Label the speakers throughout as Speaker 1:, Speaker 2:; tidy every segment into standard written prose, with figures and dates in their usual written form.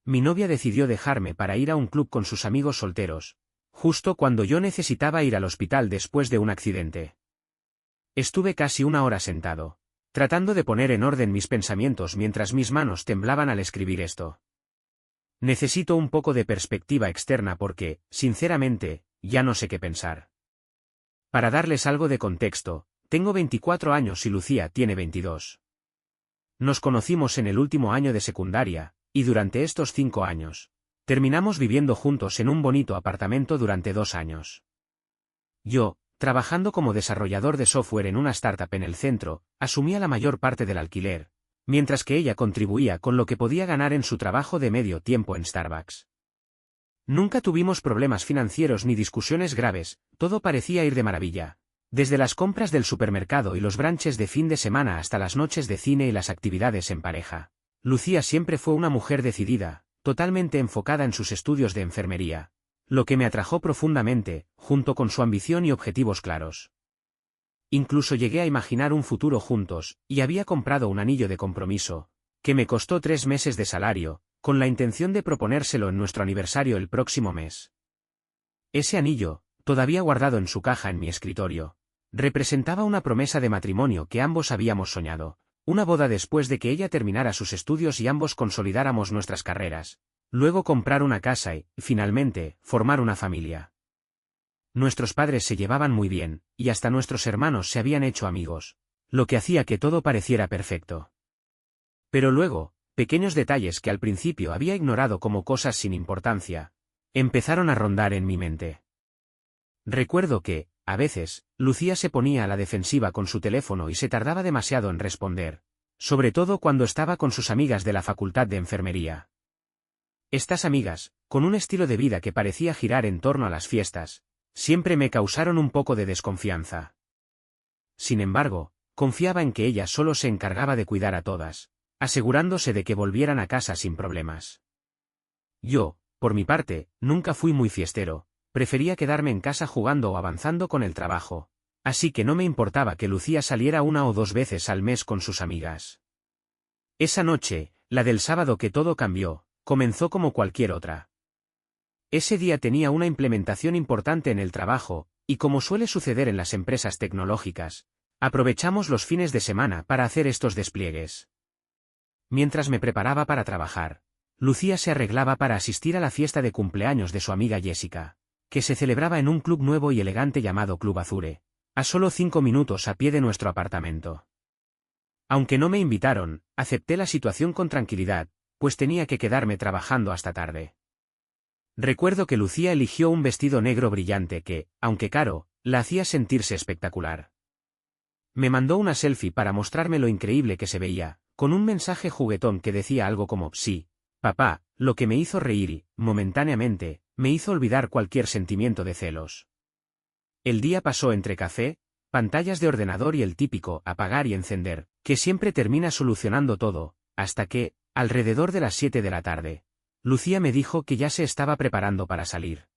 Speaker 1: Mi novia decidió dejarme para ir a un club con sus amigos solteros, justo cuando yo necesitaba ir al hospital después de un accidente. Estuve casi una hora sentado, tratando de poner en orden mis pensamientos mientras mis manos temblaban al escribir esto. Necesito un poco de perspectiva externa porque, sinceramente, ya no sé qué pensar. Para darles algo de contexto, tengo 24 años y Lucía tiene 22. Nos conocimos en el último año de secundaria, y durante estos 5 años, terminamos viviendo juntos en un bonito apartamento durante 2 años. Yo, trabajando como desarrollador de software en una startup en el centro, asumía la mayor parte del alquiler, mientras que ella contribuía con lo que podía ganar en su trabajo de medio tiempo en Starbucks. Nunca tuvimos problemas financieros ni discusiones graves, todo parecía ir de maravilla. Desde las compras del supermercado y los brunches de fin de semana hasta las noches de cine y las actividades en pareja. Lucía siempre fue una mujer decidida, totalmente enfocada en sus estudios de enfermería, lo que me atrajo profundamente, junto con su ambición y objetivos claros. Incluso llegué a imaginar un futuro juntos, y había comprado un anillo de compromiso, que me costó 3 meses de salario, con la intención de proponérselo en nuestro aniversario el próximo mes. Ese anillo, todavía guardado en su caja en mi escritorio, representaba una promesa de matrimonio que ambos habíamos soñado, una boda después de que ella terminara sus estudios y ambos consolidáramos nuestras carreras, luego comprar una casa y, finalmente, formar una familia. Nuestros padres se llevaban muy bien, y hasta nuestros hermanos se habían hecho amigos, lo que hacía que todo pareciera perfecto. Pero luego, pequeños detalles que al principio había ignorado como cosas sin importancia, empezaron a rondar en mi mente. Recuerdo que, a veces, Lucía se ponía a la defensiva con su teléfono y se tardaba demasiado en responder, sobre todo cuando estaba con sus amigas de la facultad de enfermería. Estas amigas, con un estilo de vida que parecía girar en torno a las fiestas, siempre me causaron un poco de desconfianza. Sin embargo, confiaba en que ella solo se encargaba de cuidar a todas, asegurándose de que volvieran a casa sin problemas. Yo, por mi parte, nunca fui muy fiestero, prefería quedarme en casa jugando o avanzando con el trabajo, así que no me importaba que Lucía saliera 1 o 2 veces al mes con sus amigas. Esa noche, la del sábado que todo cambió, comenzó como cualquier otra. Ese día tenía una implementación importante en el trabajo, y como suele suceder en las empresas tecnológicas, aprovechamos los fines de semana para hacer estos despliegues. Mientras me preparaba para trabajar, Lucía se arreglaba para asistir a la fiesta de cumpleaños de su amiga Jessica, que se celebraba en un club nuevo y elegante llamado Club Azure, a solo 5 minutos a pie de nuestro apartamento. Aunque no me invitaron, acepté la situación con tranquilidad, pues tenía que quedarme trabajando hasta tarde. Recuerdo que Lucía eligió un vestido negro brillante que, aunque caro, la hacía sentirse espectacular. Me mandó una selfie para mostrarme lo increíble que se veía, con un mensaje juguetón que decía algo como, sí, papá, lo que me hizo reír y, momentáneamente, me hizo olvidar cualquier sentimiento de celos. El día pasó entre café, pantallas de ordenador y el típico apagar y encender, que siempre termina solucionando todo, hasta que, alrededor de las 7 de la tarde, Lucía me dijo que ya se estaba preparando para salir.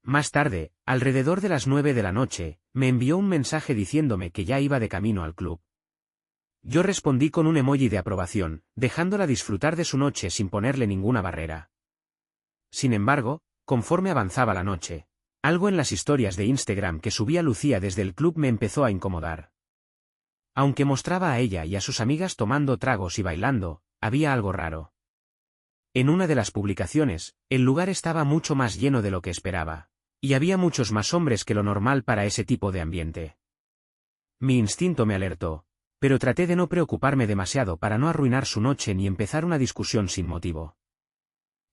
Speaker 1: Más tarde, alrededor de las 9 de la noche, me envió un mensaje diciéndome que ya iba de camino al club. Yo respondí con un emoji de aprobación, dejándola disfrutar de su noche sin ponerle ninguna barrera. Sin embargo, conforme avanzaba la noche, algo en las historias de Instagram que subía Lucía desde el club me empezó a incomodar. Aunque mostraba a ella y a sus amigas tomando tragos y bailando, había algo raro. En una de las publicaciones, el lugar estaba mucho más lleno de lo que esperaba, y había muchos más hombres que lo normal para ese tipo de ambiente. Mi instinto me alertó, pero traté de no preocuparme demasiado para no arruinar su noche ni empezar una discusión sin motivo.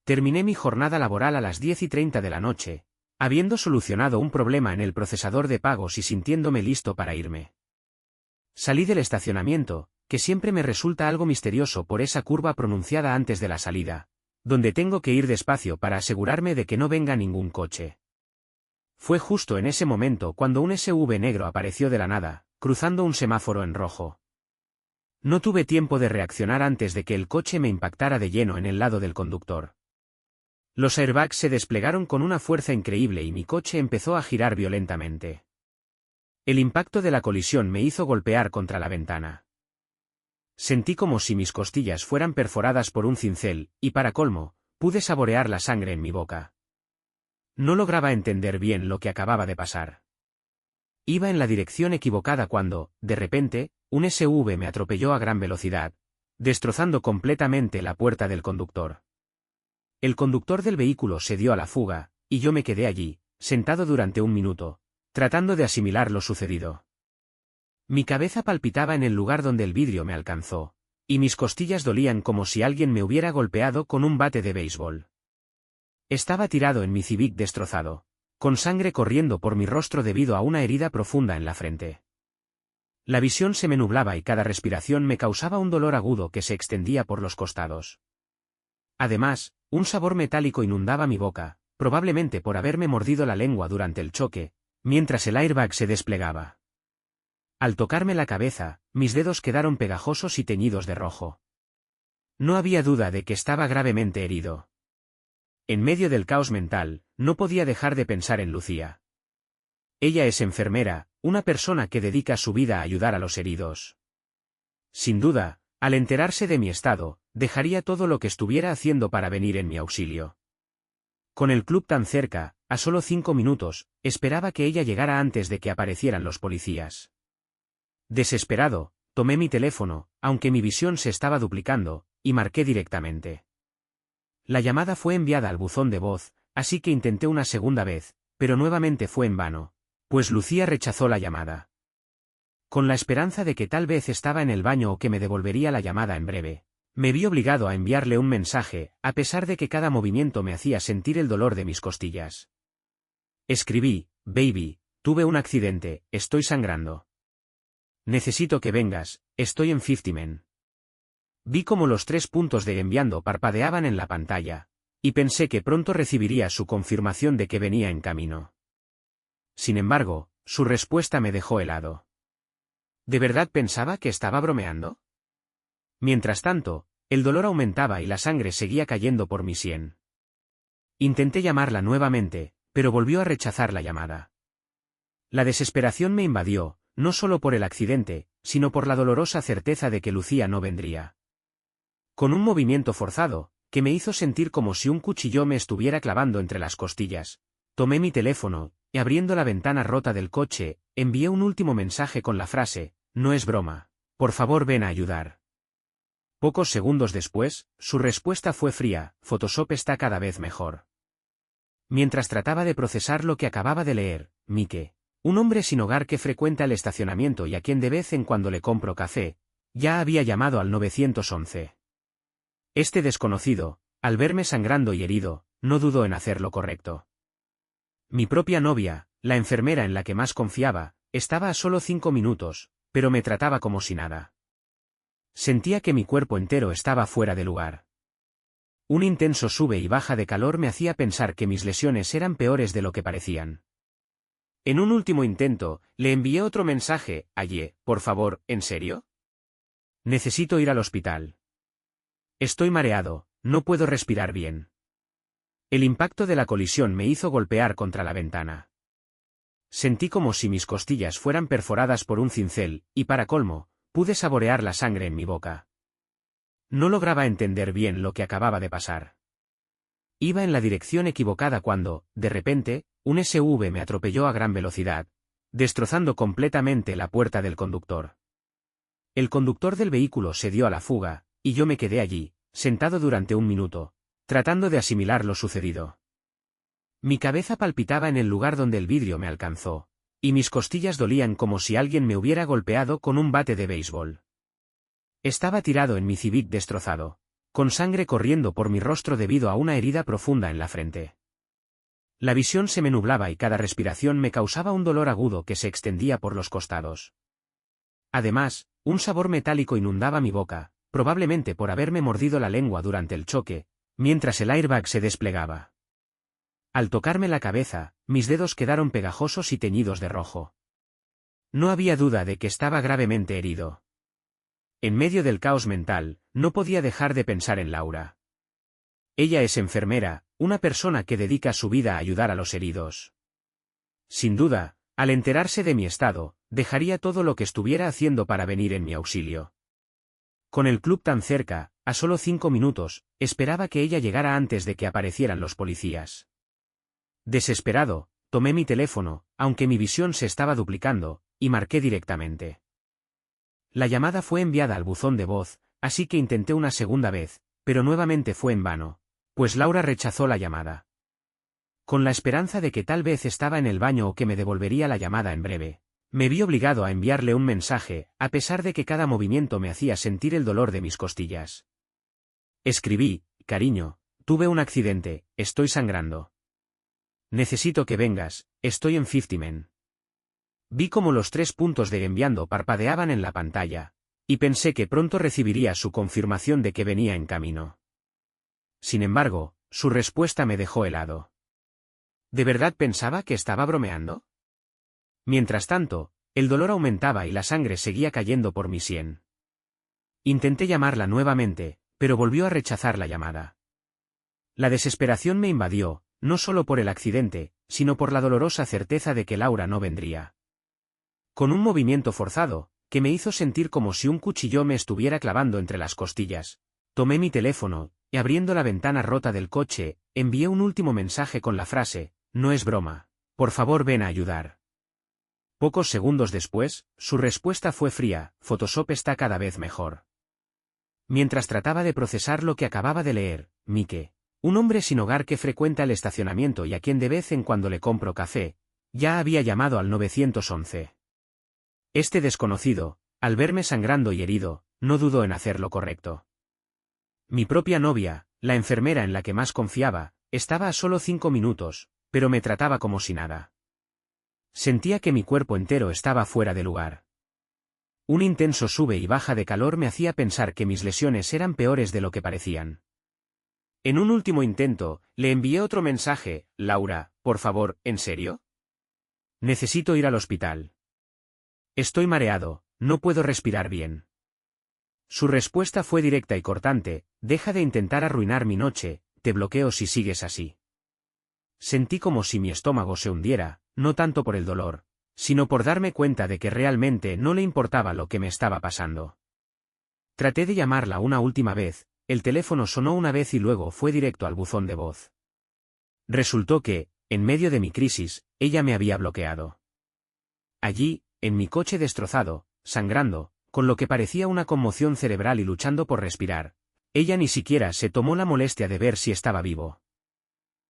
Speaker 1: Terminé mi jornada laboral a las 10:30 de la noche, habiendo solucionado un problema en el procesador de pagos y sintiéndome listo para irme. Salí del estacionamiento, que siempre me resulta algo misterioso por esa curva pronunciada antes de la salida, donde tengo que ir despacio para asegurarme de que no venga ningún coche. Fue justo en ese momento cuando un SUV negro apareció de la nada, cruzando un semáforo en rojo. No tuve tiempo de reaccionar antes de que el coche me impactara de lleno en el lado del conductor. Los airbags se desplegaron con una fuerza increíble y mi coche empezó a girar violentamente. El impacto de la colisión me hizo golpear contra la ventana. Sentí como si mis costillas fueran perforadas por un cincel, y para colmo, pude saborear la sangre en mi boca. No lograba entender bien lo que acababa de pasar. Iba en la dirección equivocada cuando, de repente, un SUV me atropelló a gran velocidad, destrozando completamente la puerta del conductor. El conductor del vehículo se dio a la fuga, y yo me quedé allí, sentado durante un minuto, tratando de asimilar lo sucedido. Mi cabeza palpitaba en el lugar donde el vidrio me alcanzó, y mis costillas dolían como si alguien me hubiera golpeado con un bate de béisbol. Estaba tirado en mi Civic destrozado, con sangre corriendo por mi rostro debido a una herida profunda en la frente. La visión se me nublaba y cada respiración me causaba un dolor agudo que se extendía por los costados. Además, un sabor metálico inundaba mi boca, probablemente por haberme mordido la lengua durante el choque, mientras el airbag se desplegaba. Al tocarme la cabeza, mis dedos quedaron pegajosos y teñidos de rojo. No había duda de que estaba gravemente herido. En medio del caos mental, no podía dejar de pensar en Lucía. Ella es enfermera, una persona que dedica su vida a ayudar a los heridos. Sin duda, al enterarse de mi estado, dejaría todo lo que estuviera haciendo para venir en mi auxilio. Con el club tan cerca, a solo 5 minutos, esperaba que ella llegara antes de que aparecieran los policías. Desesperado, tomé mi teléfono, aunque mi visión se estaba duplicando, y marqué directamente. La llamada fue enviada al buzón de voz, así que intenté una segunda vez, pero nuevamente fue en vano, pues Lucía rechazó la llamada. Con la esperanza de que tal vez estaba en el baño o que me devolvería la llamada en breve, me vi obligado a enviarle un mensaje, a pesar de que cada movimiento me hacía sentir el dolor de mis costillas. Escribí: baby, tuve un accidente, estoy sangrando. Necesito que vengas, estoy en 50 Men. Vi como los 3 puntos de enviando parpadeaban en la pantalla, y pensé que pronto recibiría su confirmación de que venía en camino. Sin embargo, su respuesta me dejó helado. ¿De verdad pensaba que estaba bromeando? Mientras tanto, el dolor aumentaba y la sangre seguía cayendo por mi sien. Intenté llamarla nuevamente, pero volvió a rechazar la llamada. La desesperación me invadió, no solo por el accidente, sino por la dolorosa certeza de que Lucía no vendría. Con un movimiento forzado, que me hizo sentir como si un cuchillo me estuviera clavando entre las costillas, tomé mi teléfono, y abriendo la ventana rota del coche, envié un último mensaje con la frase: no es broma, por favor ven a ayudar. Pocos segundos después, su respuesta fue fría: Photoshop está cada vez mejor. Mientras trataba de procesar lo que acababa de leer, Mike, un hombre sin hogar que frecuenta el estacionamiento y a quien de vez en cuando le compro café, ya había llamado al 911. Este desconocido, al verme sangrando y herido, no dudó en hacer lo correcto. Mi propia novia, la enfermera en la que más confiaba, estaba a solo 5 minutos, pero me trataba como si nada. Sentía que mi cuerpo entero estaba fuera de lugar. Un intenso sube y baja de calor me hacía pensar que mis lesiones eran peores de lo que parecían. En un último intento, le envié otro mensaje: Aye, por favor, ¿en serio? Necesito ir al hospital. Estoy mareado, no puedo respirar bien. El impacto de la colisión me hizo golpear contra la ventana. Sentí como si mis costillas fueran perforadas por un cincel, y para colmo, pude saborear la sangre en mi boca. No lograba entender bien lo que acababa de pasar. Iba en la dirección equivocada cuando, de repente, un SUV me atropelló a gran velocidad, destrozando completamente la puerta del conductor. El conductor del vehículo se dio a la fuga, y yo me quedé allí, sentado durante un minuto, tratando de asimilar lo sucedido. Mi cabeza palpitaba en el lugar donde el vidrio me alcanzó, y mis costillas dolían como si alguien me hubiera golpeado con un bate de béisbol. Estaba tirado en mi Civic destrozado, con sangre corriendo por mi rostro debido a una herida profunda en la frente. La visión se me nublaba y cada respiración me causaba un dolor agudo que se extendía por los costados. Además, un sabor metálico inundaba mi boca, probablemente por haberme mordido la lengua durante el choque, mientras el airbag se desplegaba. Al tocarme la cabeza, mis dedos quedaron pegajosos y teñidos de rojo. No había duda de que estaba gravemente herido. En medio del caos mental, no podía dejar de pensar en Laura. Ella es enfermera, una persona que dedica su vida a ayudar a los heridos. Sin duda, al enterarse de mi estado, dejaría todo lo que estuviera haciendo para venir en mi auxilio. Con el club tan cerca, a solo 5 minutos, esperaba que ella llegara antes de que aparecieran los policías. Desesperado, tomé mi teléfono, aunque mi visión se estaba duplicando, y marqué directamente. La llamada fue enviada al buzón de voz, así que intenté una segunda vez, pero nuevamente fue en vano, pues Laura rechazó la llamada. Con la esperanza de que tal vez estaba en el baño o que me devolvería la llamada en breve, me vi obligado a enviarle un mensaje, a pesar de que cada movimiento me hacía sentir el dolor de mis costillas. Escribí: cariño, tuve un accidente, estoy sangrando. Necesito que vengas, estoy en 50 Men. Vi como los 3 puntos de enviando parpadeaban en la pantalla, y pensé que pronto recibiría su confirmación de que venía en camino. Sin embargo, su respuesta me dejó helado. ¿De verdad pensaba que estaba bromeando? Mientras tanto, el dolor aumentaba y la sangre seguía cayendo por mi sien. Intenté llamarla nuevamente, pero volvió a rechazar la llamada. La desesperación me invadió, no solo por el accidente, sino por la dolorosa certeza de que Laura no vendría. Con un movimiento forzado, que me hizo sentir como si un cuchillo me estuviera clavando entre las costillas, tomé mi teléfono, y abriendo la ventana rota del coche, envié un último mensaje con la frase: no es broma, por favor ven a ayudar. Pocos segundos después, su respuesta fue fría: Photoshop está cada vez mejor. Mientras trataba de procesar lo que acababa de leer, Mike, un hombre sin hogar que frecuenta el estacionamiento y a quien de vez en cuando le compro café, ya había llamado al 911. Este desconocido, al verme sangrando y herido, no dudó en hacer lo correcto. Mi propia novia, la enfermera en la que más confiaba, estaba a solo 5 minutos, pero me trataba como si nada. Sentía que mi cuerpo entero estaba fuera de lugar. Un intenso sube y baja de calor me hacía pensar que mis lesiones eran peores de lo que parecían. En un último intento, le envié otro mensaje: Laura, por favor, ¿en serio? Necesito ir al hospital. Estoy mareado, no puedo respirar bien. Su respuesta fue directa y cortante: deja de intentar arruinar mi noche, te bloqueo si sigues así. Sentí como si mi estómago se hundiera, no tanto por el dolor, sino por darme cuenta de que realmente no le importaba lo que me estaba pasando. Traté de llamarla una última vez, el teléfono sonó una vez y luego fue directo al buzón de voz. Resultó que, en medio de mi crisis, ella me había bloqueado. Allí, en mi coche destrozado, sangrando, con lo que parecía una conmoción cerebral y luchando por respirar, ella ni siquiera se tomó la molestia de ver si estaba vivo.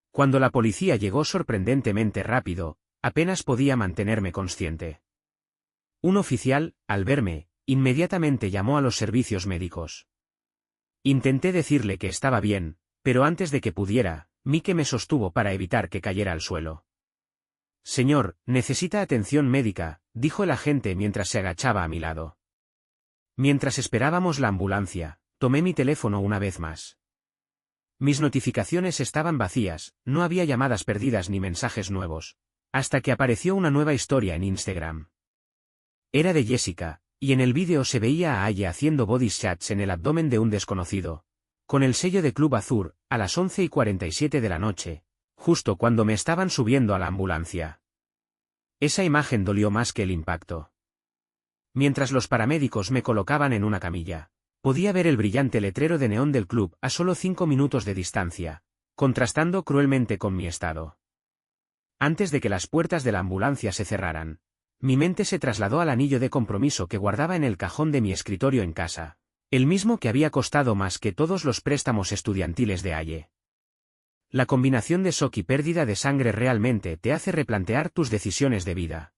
Speaker 1: Cuando la policía llegó sorprendentemente rápido, apenas podía mantenerme consciente. Un oficial, al verme, inmediatamente llamó a los servicios médicos. Intenté decirle que estaba bien, pero antes de que pudiera, Mike me sostuvo para evitar que cayera al suelo. Señor, necesita atención médica, dijo el agente mientras se agachaba a mi lado. Mientras esperábamos la ambulancia, tomé mi teléfono una vez más. Mis notificaciones estaban vacías, no había llamadas perdidas ni mensajes nuevos, hasta que apareció una nueva historia en Instagram. Era de Jessica, y en el vídeo se veía a Aye haciendo body shots en el abdomen de un desconocido, con el sello de Club Azur, a las 11:47 de la noche, justo cuando me estaban subiendo a la ambulancia. Esa imagen dolió más que el impacto. Mientras los paramédicos me colocaban en una camilla, podía ver el brillante letrero de neón del club a solo 5 minutos de distancia, contrastando cruelmente con mi estado. Antes de que las puertas de la ambulancia se cerraran, mi mente se trasladó al anillo de compromiso que guardaba en el cajón de mi escritorio en casa, el mismo que había costado más que todos los préstamos estudiantiles de Aye. La combinación de shock y pérdida de sangre realmente te hace replantear tus decisiones de vida.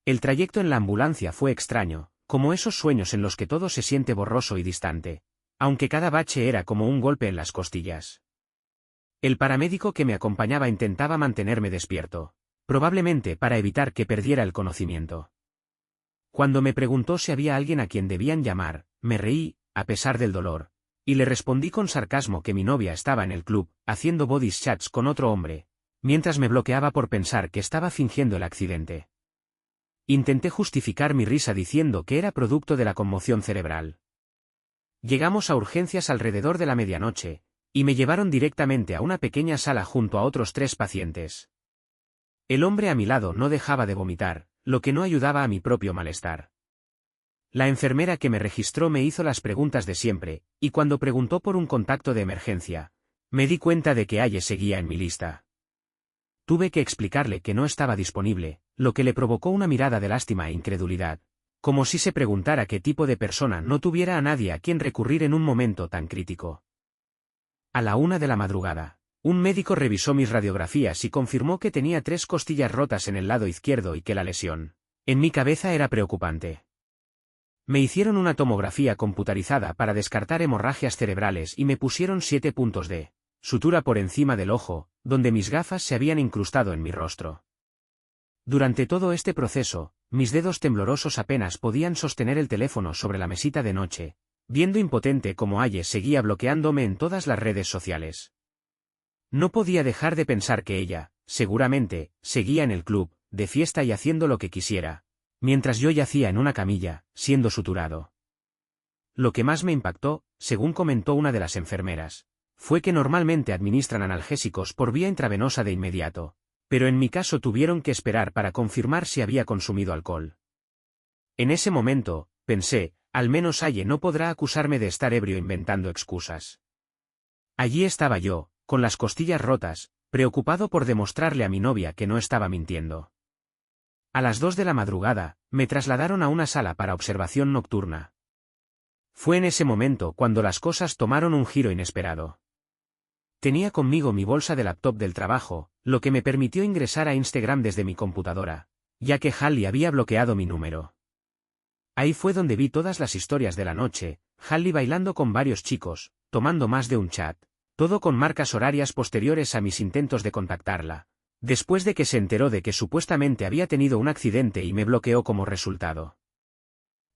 Speaker 1: El trayecto en la ambulancia fue extraño, como esos sueños en los que todo se siente borroso y distante, aunque cada bache era como un golpe en las costillas. El paramédico que me acompañaba intentaba mantenerme despierto, probablemente para evitar que perdiera el conocimiento. Cuando me preguntó si había alguien a quien debían llamar, me reí, a pesar del dolor, y le respondí con sarcasmo que mi novia estaba en el club, haciendo body shots con otro hombre, mientras me bloqueaba por pensar que estaba fingiendo el accidente. Intenté justificar mi risa diciendo que era producto de la conmoción cerebral. Llegamos a urgencias alrededor de la medianoche, y me llevaron directamente a una pequeña sala junto a otros 3 pacientes. El hombre a mi lado no dejaba de vomitar, lo que no ayudaba a mi propio malestar. La enfermera que me registró me hizo las preguntas de siempre, y cuando preguntó por un contacto de emergencia, me di cuenta de que Aye seguía en mi lista. Tuve que explicarle que no estaba disponible, lo que le provocó una mirada de lástima e incredulidad, como si se preguntara qué tipo de persona no tuviera a nadie a quien recurrir en un momento tan crítico. A la 1 de la madrugada, un médico revisó mis radiografías y confirmó que tenía 3 costillas rotas en el lado izquierdo y que la lesión en mi cabeza era preocupante. Me hicieron una tomografía computarizada para descartar hemorragias cerebrales y me pusieron 7 puntos de sutura por encima del ojo, donde mis gafas se habían incrustado en mi rostro. Durante todo este proceso, mis dedos temblorosos apenas podían sostener el teléfono sobre la mesita de noche, viendo impotente cómo Aye seguía bloqueándome en todas las redes sociales. No podía dejar de pensar que ella, seguramente, seguía en el club, de fiesta y haciendo lo que quisiera, mientras yo yacía en una camilla, siendo suturado. Lo que más me impactó, según comentó una de las enfermeras, fue que normalmente administran analgésicos por vía intravenosa de inmediato, pero en mi caso tuvieron que esperar para confirmar si había consumido alcohol. En ese momento, pensé, al menos Aye no podrá acusarme de estar ebrio inventando excusas. Allí estaba yo, con las costillas rotas, preocupado por demostrarle a mi novia que no estaba mintiendo. A las 2 de la madrugada, me trasladaron a una sala para observación nocturna. Fue en ese momento cuando las cosas tomaron un giro inesperado. Tenía conmigo mi bolsa de laptop del trabajo, lo que me permitió ingresar a Instagram desde mi computadora, ya que Hallie había bloqueado mi número. Ahí fue donde vi todas las historias de la noche, Hallie bailando con varios chicos, tomando más de un chat, todo con marcas horarias posteriores a mis intentos de contactarla, después de que se enteró de que supuestamente había tenido un accidente y me bloqueó como resultado.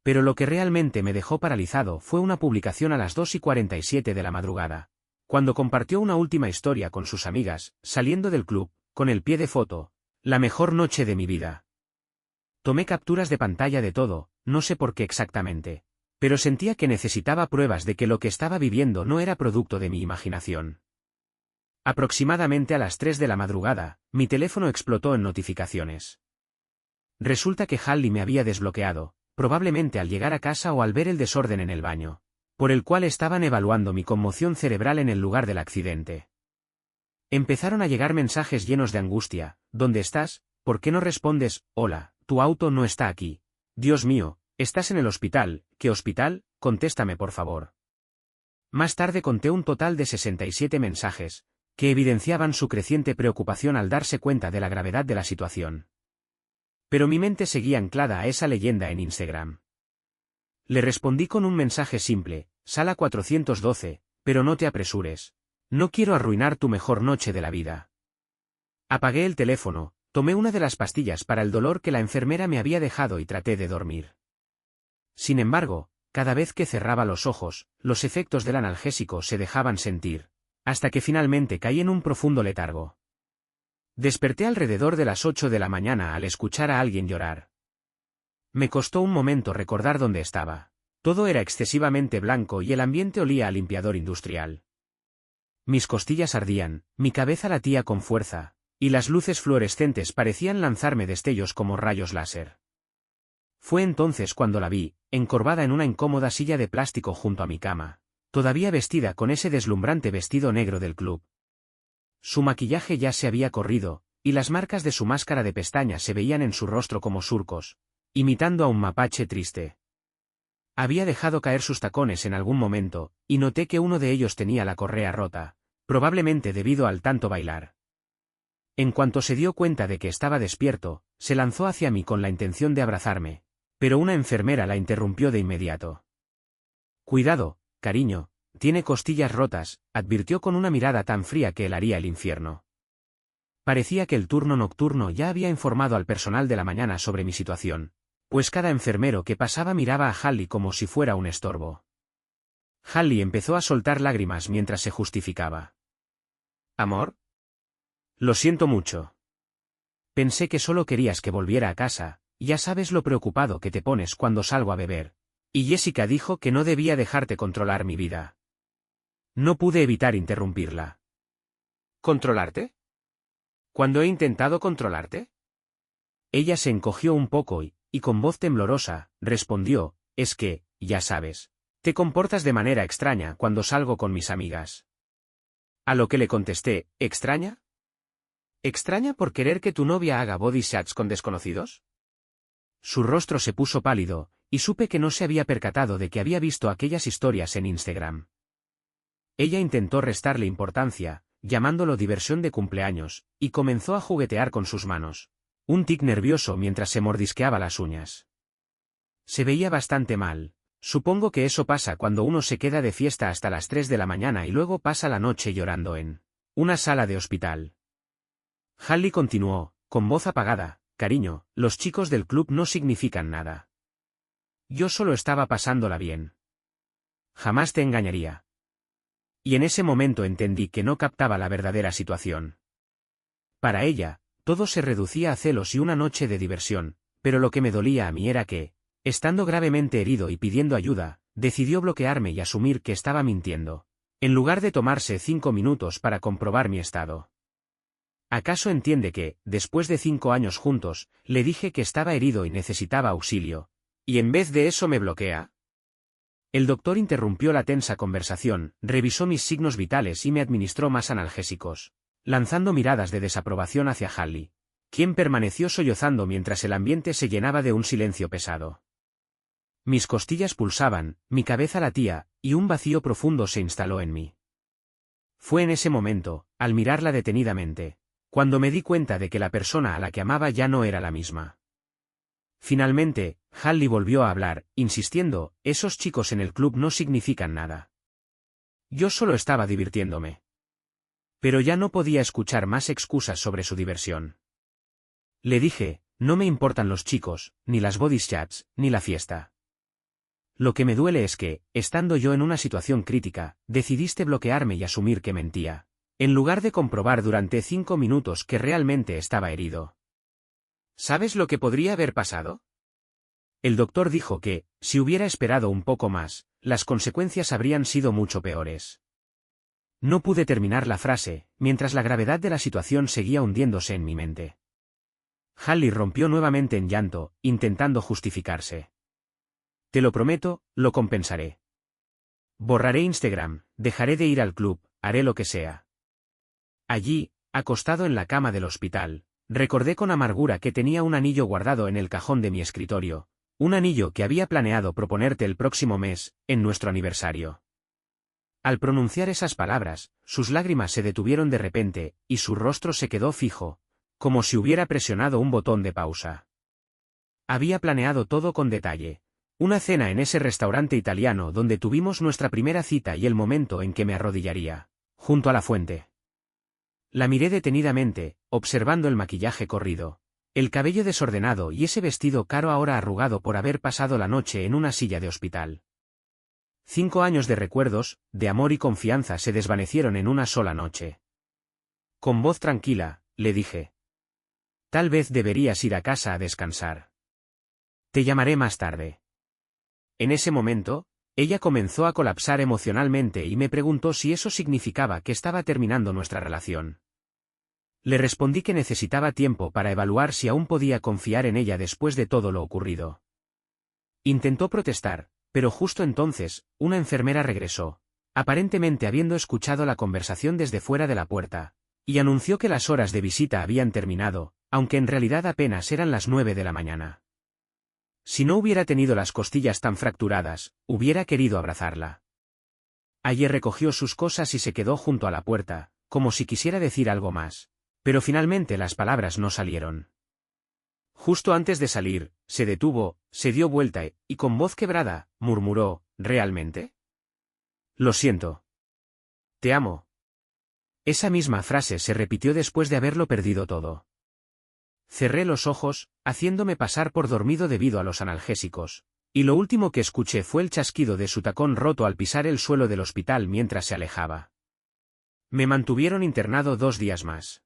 Speaker 1: Pero lo que realmente me dejó paralizado fue una publicación a las 2:47 de la madrugada, cuando compartió una última historia con sus amigas, saliendo del club, con el pie de foto, la mejor noche de mi vida. Tomé capturas de pantalla de todo, no sé por qué exactamente, pero sentía que necesitaba pruebas de que lo que estaba viviendo no era producto de mi imaginación. Aproximadamente a las 3 de la madrugada, mi teléfono explotó en notificaciones. Resulta que Hallie me había desbloqueado, probablemente al llegar a casa o al ver el desorden en el baño, por el cual estaban evaluando mi conmoción cerebral en el lugar del accidente. Empezaron a llegar mensajes llenos de angustia: ¿dónde estás? ¿Por qué no respondes? Hola, tu auto no está aquí. Dios mío, estás en el hospital. ¿Qué hospital? Contéstame por favor. Más tarde conté un total de 67 mensajes, que evidenciaban su creciente preocupación al darse cuenta de la gravedad de la situación. Pero mi mente seguía anclada a esa leyenda en Instagram. Le respondí con un mensaje simple: Sala 412, pero no te apresures. No quiero arruinar tu mejor noche de la vida. Apagué el teléfono, tomé una de las pastillas para el dolor que la enfermera me había dejado y traté de dormir. Sin embargo, cada vez que cerraba los ojos, los efectos del analgésico se dejaban sentir, hasta que finalmente caí en un profundo letargo. Desperté alrededor de las 8 de la mañana al escuchar a alguien llorar. Me costó un momento recordar dónde estaba. Todo era excesivamente blanco y el ambiente olía a limpiador industrial. Mis costillas ardían, mi cabeza latía con fuerza, y las luces fluorescentes parecían lanzarme destellos como rayos láser. Fue entonces cuando la vi, encorvada en una incómoda silla de plástico junto a mi cama, todavía vestida con ese deslumbrante vestido negro del club. Su maquillaje ya se había corrido, y las marcas de su máscara de pestañas se veían en su rostro como surcos, imitando a un mapache triste. Había dejado caer sus tacones en algún momento, y noté que uno de ellos tenía la correa rota, probablemente debido al tanto bailar. En cuanto se dio cuenta de que estaba despierto, se lanzó hacia mí con la intención de abrazarme, pero una enfermera la interrumpió de inmediato. Cuidado, cariño, tiene costillas rotas, advirtió con una mirada tan fría que helaría el infierno. Parecía que el turno nocturno ya había informado al personal de la mañana sobre mi situación, pues cada enfermero que pasaba miraba a Hallie como si fuera un estorbo. Hallie empezó a soltar lágrimas mientras se justificaba. ¿Amor? Lo siento mucho. Pensé que solo querías que volviera a casa, ya sabes lo preocupado que te pones cuando salgo a beber. Y Jessica dijo que no debía dejarte controlar mi vida. No pude evitar interrumpirla. ¿Controlarte? ¿Cuándo he intentado controlarte? Ella se encogió un poco y con voz temblorosa, respondió: es que, ya sabes, te comportas de manera extraña cuando salgo con mis amigas. A lo que le contesté, ¿extraña? ¿Extraña por querer que tu novia haga body shots con desconocidos? Su rostro se puso pálido, y supe que no se había percatado de que había visto aquellas historias en Instagram. Ella intentó restarle importancia, llamándolo diversión de cumpleaños, y comenzó a juguetear con sus manos. Un tic nervioso mientras se mordisqueaba las uñas. Se veía bastante mal. Supongo que eso pasa cuando uno se queda de fiesta hasta las 3 de la mañana y luego pasa la noche llorando en una sala de hospital. Hallie continuó, con voz apagada, cariño, los chicos del club no significan nada. Yo solo estaba pasándola bien. Jamás te engañaría. Y en ese momento entendí que no captaba la verdadera situación. Para ella, todo se reducía a celos y una noche de diversión, pero lo que me dolía a mí era que, estando gravemente herido y pidiendo ayuda, decidió bloquearme y asumir que estaba mintiendo, en lugar de tomarse 5 minutos para comprobar mi estado. ¿Acaso entiende que, después de 5 años juntos, le dije que estaba herido y necesitaba auxilio, y en vez de eso me bloquea? El doctor interrumpió la tensa conversación, revisó mis signos vitales y me administró más analgésicos, lanzando miradas de desaprobación hacia Hallie, quien permaneció sollozando mientras el ambiente se llenaba de un silencio pesado. Mis costillas pulsaban, mi cabeza latía, y un vacío profundo se instaló en mí. Fue en ese momento, al mirarla detenidamente, cuando me di cuenta de que la persona a la que amaba ya no era la misma. Finalmente, Hallie volvió a hablar, insistiendo, esos chicos en el club no significan nada. Yo solo estaba divirtiéndome. Pero ya no podía escuchar más excusas sobre su diversión. Le dije, no me importan los chicos, ni las body shots, ni la fiesta. Lo que me duele es que, estando yo en una situación crítica, decidiste bloquearme y asumir que mentía, en lugar de comprobar durante 5 minutos que realmente estaba herido. ¿Sabes lo que podría haber pasado? El doctor dijo que, si hubiera esperado un poco más, las consecuencias habrían sido mucho peores. No pude terminar la frase, mientras la gravedad de la situación seguía hundiéndose en mi mente. Hallie rompió nuevamente en llanto, intentando justificarse. Te lo prometo, lo compensaré. Borraré Instagram, dejaré de ir al club, haré lo que sea. Allí, acostado en la cama del hospital, recordé con amargura que tenía un anillo guardado en el cajón de mi escritorio, un anillo que había planeado proponerte el próximo mes, en nuestro aniversario. Al pronunciar esas palabras, sus lágrimas se detuvieron de repente, y su rostro se quedó fijo, como si hubiera presionado un botón de pausa. Había planeado todo con detalle. Una cena en ese restaurante italiano donde tuvimos nuestra primera cita y el momento en que me arrodillaría, junto a la fuente. La miré detenidamente, observando el maquillaje corrido, el cabello desordenado y ese vestido caro ahora arrugado por haber pasado la noche en una silla de hospital. 5 años de recuerdos, de amor y confianza se desvanecieron en una sola noche. Con voz tranquila, le dije. Tal vez deberías ir a casa a descansar. Te llamaré más tarde. En ese momento, ella comenzó a colapsar emocionalmente y me preguntó si eso significaba que estaba terminando nuestra relación. Le respondí que necesitaba tiempo para evaluar si aún podía confiar en ella después de todo lo ocurrido. Intentó protestar, pero justo entonces, una enfermera regresó, aparentemente habiendo escuchado la conversación desde fuera de la puerta, y anunció que las horas de visita habían terminado, aunque en realidad apenas eran las 9 de la mañana. Si no hubiera tenido las costillas tan fracturadas, hubiera querido abrazarla. Ayer recogió sus cosas y se quedó junto a la puerta, como si quisiera decir algo más, pero finalmente las palabras no salieron. Justo antes de salir, se detuvo, se dio vuelta y con voz quebrada, murmuró, ¿realmente? Lo siento. Te amo. Esa misma frase se repitió después de haberlo perdido todo. Cerré los ojos, haciéndome pasar por dormido debido a los analgésicos, y lo último que escuché fue el chasquido de su tacón roto al pisar el suelo del hospital mientras se alejaba. Me mantuvieron internado 2 días más.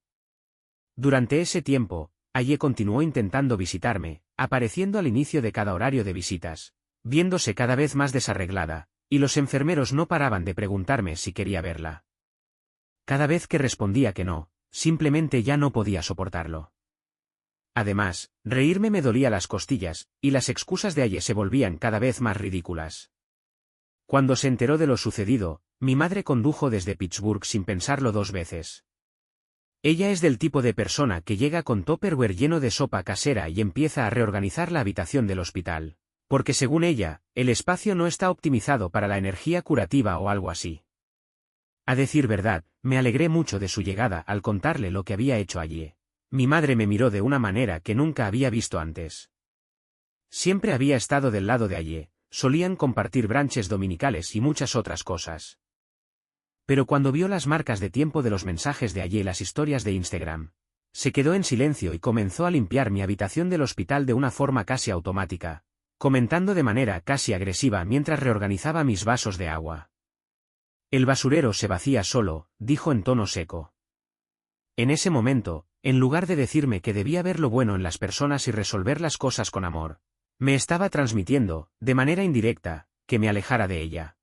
Speaker 1: Durante ese tiempo, Aye continuó intentando visitarme, apareciendo al inicio de cada horario de visitas, viéndose cada vez más desarreglada, y los enfermeros no paraban de preguntarme si quería verla. Cada vez que respondía que no, simplemente ya no podía soportarlo. Además, reírme me dolía las costillas, y las excusas de Aye se volvían cada vez más ridículas. Cuando se enteró de lo sucedido, mi madre condujo desde Pittsburgh sin pensarlo 2 veces. Ella es del tipo de persona que llega con Tupperware lleno de sopa casera y empieza a reorganizar la habitación del hospital, porque según ella, el espacio no está optimizado para la energía curativa o algo así. A decir verdad, me alegré mucho de su llegada al contarle lo que había hecho allí. Mi madre me miró de una manera que nunca había visto antes. Siempre había estado del lado de Aye, solían compartir brunches dominicales y muchas otras cosas. Pero cuando vio las marcas de tiempo de los mensajes de Aye y las historias de Instagram, se quedó en silencio y comenzó a limpiar mi habitación del hospital de una forma casi automática, comentando de manera casi agresiva mientras reorganizaba mis vasos de agua. El basurero se vacía solo, dijo en tono seco. En ese momento, en lugar de decirme que debía ver lo bueno en las personas y resolver las cosas con amor, me estaba transmitiendo, de manera indirecta, que me alejara de ella.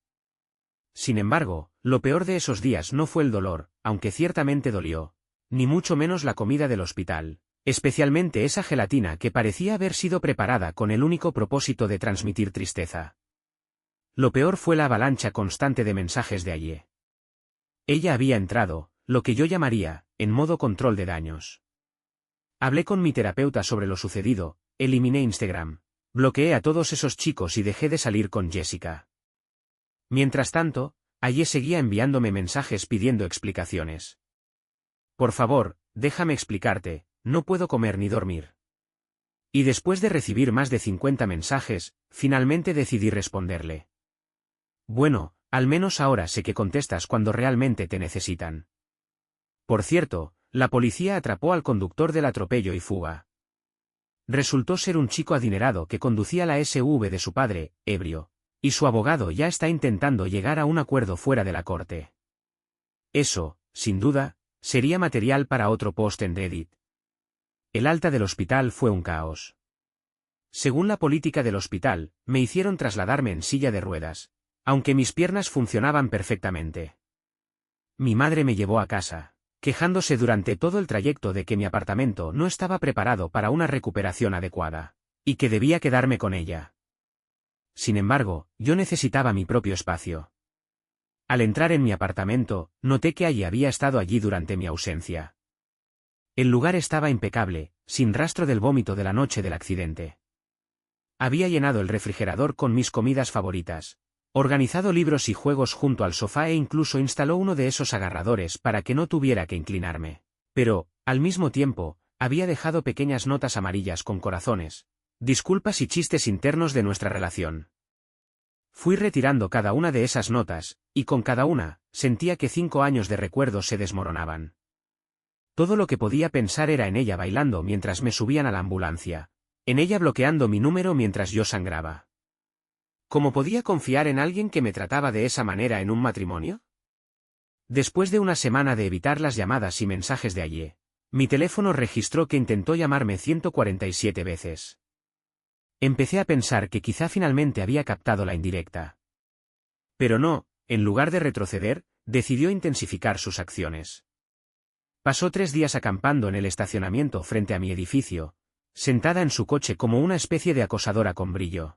Speaker 1: Sin embargo, lo peor de esos días no fue el dolor, aunque ciertamente dolió, ni mucho menos la comida del hospital, especialmente esa gelatina que parecía haber sido preparada con el único propósito de transmitir tristeza. Lo peor fue la avalancha constante de mensajes de Aye. Ella había entrado, lo que yo llamaría, en modo control de daños. Hablé con mi terapeuta sobre lo sucedido, eliminé Instagram, bloqueé a todos esos chicos y dejé de salir con Jessica. Mientras tanto, Aye seguía enviándome mensajes pidiendo explicaciones. Por favor, déjame explicarte, no puedo comer ni dormir. Y después de recibir más de 50 mensajes, finalmente decidí responderle. Bueno, al menos ahora sé que contestas cuando realmente te necesitan. Por cierto, la policía atrapó al conductor del atropello y fuga. Resultó ser un chico adinerado que conducía la SUV de su padre, ebrio, y su abogado ya está intentando llegar a un acuerdo fuera de la corte. Eso, sin duda, sería material para otro post en Reddit. El alta del hospital fue un caos. Según la política del hospital, me hicieron trasladarme en silla de ruedas, aunque mis piernas funcionaban perfectamente. Mi madre me llevó a casa, quejándose durante todo el trayecto de que mi apartamento no estaba preparado para una recuperación adecuada, y que debía quedarme con ella. Sin embargo, yo necesitaba mi propio espacio. Al entrar en mi apartamento, noté que Aye había estado allí durante mi ausencia. El lugar estaba impecable, sin rastro del vómito de la noche del accidente. Había llenado el refrigerador con mis comidas favoritas, organizado libros y juegos junto al sofá e incluso instaló uno de esos agarradores para que no tuviera que inclinarme. Pero, al mismo tiempo, había dejado pequeñas notas amarillas con corazones, disculpas y chistes internos de nuestra relación. Fui retirando cada una de esas notas, y con cada una, sentía que 5 años de recuerdos se desmoronaban. Todo lo que podía pensar era en ella bailando mientras me subían a la ambulancia, en ella bloqueando mi número mientras yo sangraba. ¿Cómo podía confiar en alguien que me trataba de esa manera en un matrimonio? Después de una semana de evitar las llamadas y mensajes de Aye, mi teléfono registró que intentó llamarme 147 veces. Empecé a pensar que quizá finalmente había captado la indirecta. Pero no, en lugar de retroceder, decidió intensificar sus acciones. Pasó 3 días acampando en el estacionamiento frente a mi edificio, sentada en su coche como una especie de acosadora con brillo.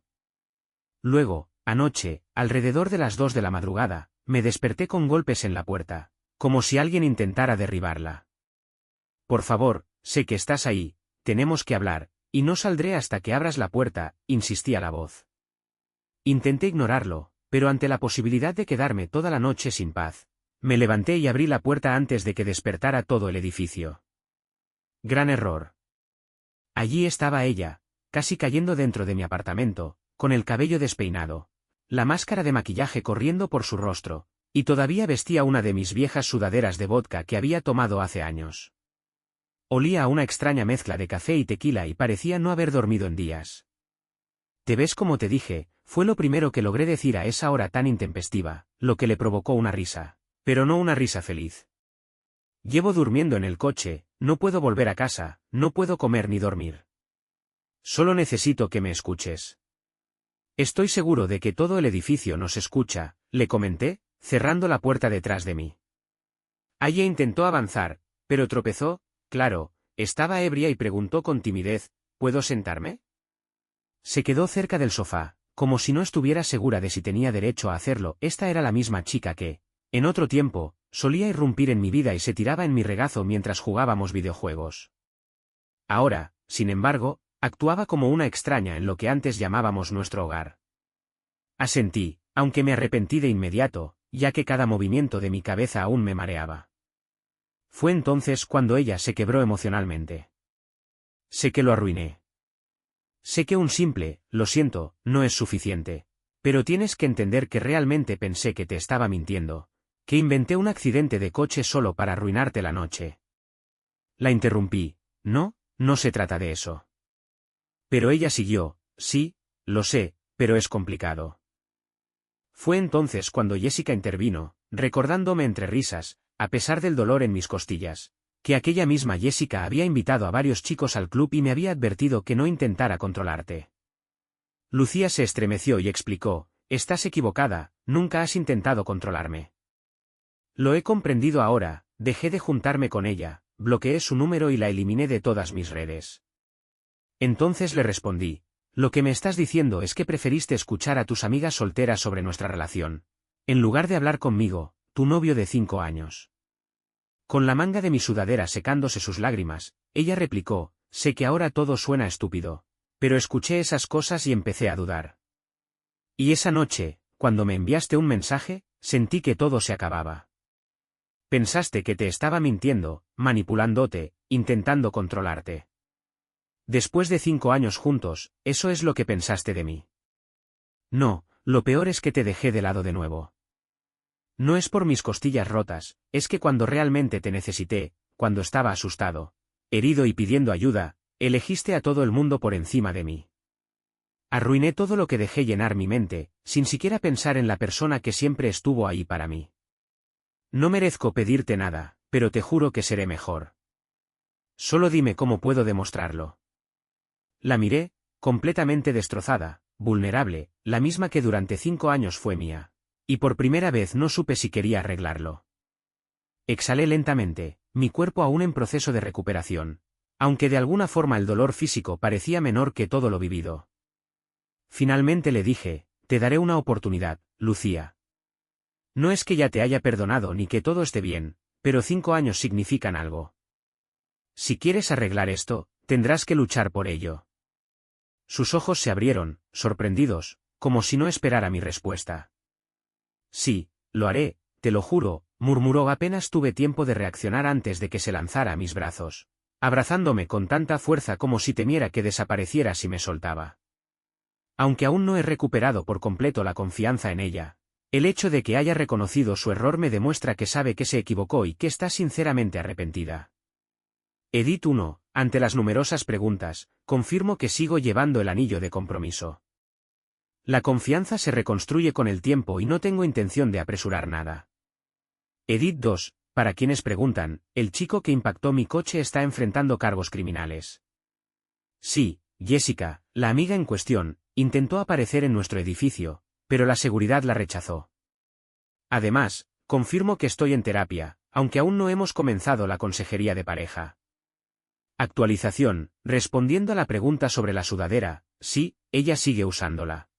Speaker 1: Luego, anoche, alrededor de las 2 de la madrugada, me desperté con golpes en la puerta, como si alguien intentara derribarla. Por favor, sé que estás ahí, tenemos que hablar, y no saldré hasta que abras la puerta, insistía la voz. Intenté ignorarlo, pero ante la posibilidad de quedarme toda la noche sin paz, me levanté y abrí la puerta antes de que despertara todo el edificio. Gran error. Allí estaba ella, casi cayendo dentro de mi apartamento, con el cabello despeinado, la máscara de maquillaje corriendo por su rostro, y todavía vestía una de mis viejas sudaderas de vodka que había tomado hace años. Olía a una extraña mezcla de café y tequila y parecía no haber dormido en días. «¿Te ves como te dije?», fue lo primero que logré decir a esa hora tan intempestiva, lo que le provocó una risa, pero no una risa feliz. «Llevo durmiendo en el coche, no puedo volver a casa, no puedo comer ni dormir. Solo necesito que me escuches». «Estoy seguro de que todo el edificio nos escucha», le comenté, cerrando la puerta detrás de mí. Aye intentó avanzar, pero tropezó, claro, Estaba ebria y preguntó con timidez, ¿puedo sentarme? Se quedó cerca del sofá, como si no estuviera segura de si tenía derecho a hacerlo. Esta era la misma chica que, en otro tiempo, solía irrumpir en mi vida y se tiraba en mi regazo mientras jugábamos videojuegos. Ahora, sin embargo, actuaba como una extraña en lo que antes llamábamos nuestro hogar. Asentí, aunque me arrepentí de inmediato, ya que cada movimiento de mi cabeza aún me mareaba. Fue entonces cuando ella se quebró emocionalmente. Sé que lo arruiné. Sé que un simple, lo siento, no es suficiente. Pero tienes que entender que realmente pensé que te estaba mintiendo, que inventé un accidente de coche solo para arruinarte la noche. La interrumpí. No, no se trata de eso. Pero ella siguió, sí, lo sé, pero es complicado. Fue entonces cuando Jessica intervino, recordándome entre risas, a pesar del dolor en mis costillas, que aquella misma Jessica había invitado a varios chicos al club y me había advertido que no intentara controlarte. Lucía se estremeció y explicó, estás equivocada, nunca has intentado controlarme. Lo he comprendido ahora, dejé de juntarme con ella, bloqueé su número y la eliminé de todas mis redes. Entonces le respondí, lo que me estás diciendo es que preferiste escuchar a tus amigas solteras sobre nuestra relación, en lugar de hablar conmigo, tu novio de 5 años. Con la manga de mi sudadera secándose sus lágrimas, ella replicó, sé que ahora todo suena estúpido, pero escuché esas cosas y empecé a dudar. Y esa noche, cuando me enviaste un mensaje, sentí que todo se acababa. Pensaste que te estaba mintiendo, manipulándote, intentando controlarte. Después de 5 años juntos, eso es lo que pensaste de mí. No, lo peor es que te dejé de lado de nuevo. No es por mis costillas rotas, es que cuando realmente te necesité, cuando estaba asustado, herido y pidiendo ayuda, elegiste a todo el mundo por encima de mí. Arruiné todo lo que dejé llenar mi mente, sin siquiera pensar en la persona que siempre estuvo ahí para mí. No merezco pedirte nada, pero te juro que seré mejor. Solo dime cómo puedo demostrarlo. La miré, completamente destrozada, vulnerable, la misma que durante 5 años fue mía. Y por primera vez no supe si quería arreglarlo. Exhalé lentamente, mi cuerpo aún en proceso de recuperación, aunque de alguna forma el dolor físico parecía menor que todo lo vivido. Finalmente le dije, te daré una oportunidad, Lucía. No es que ya te haya perdonado ni que todo esté bien, pero 5 años significan algo. Si quieres arreglar esto, tendrás que luchar por ello. Sus ojos se abrieron, sorprendidos, como si no esperara mi respuesta. Sí, lo haré, te lo juro, murmuró. Apenas tuve tiempo de reaccionar antes de que se lanzara a mis brazos, abrazándome con tanta fuerza como si temiera que desapareciera si me soltaba. Aunque aún no he recuperado por completo la confianza en ella, el hecho de que haya reconocido su error me demuestra que sabe que se equivocó y que está sinceramente arrepentida. Edit 1. Ante las numerosas preguntas, confirmo que sigo llevando el anillo de compromiso. La confianza se reconstruye con el tiempo y no tengo intención de apresurar nada. Edit 2. Para quienes preguntan, el chico que impactó mi coche está enfrentando cargos criminales. Sí, Jessica, la amiga en cuestión, intentó aparecer en nuestro edificio, pero la seguridad la rechazó. Además, confirmo que estoy en terapia, aunque aún no hemos comenzado la consejería de pareja. Actualización, respondiendo a la pregunta sobre la sudadera, sí, ella sigue usándola.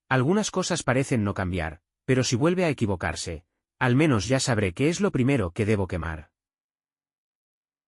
Speaker 1: Algunas cosas parecen no cambiar, pero si vuelve a equivocarse, al menos ya sabré qué es lo primero que debo quemar.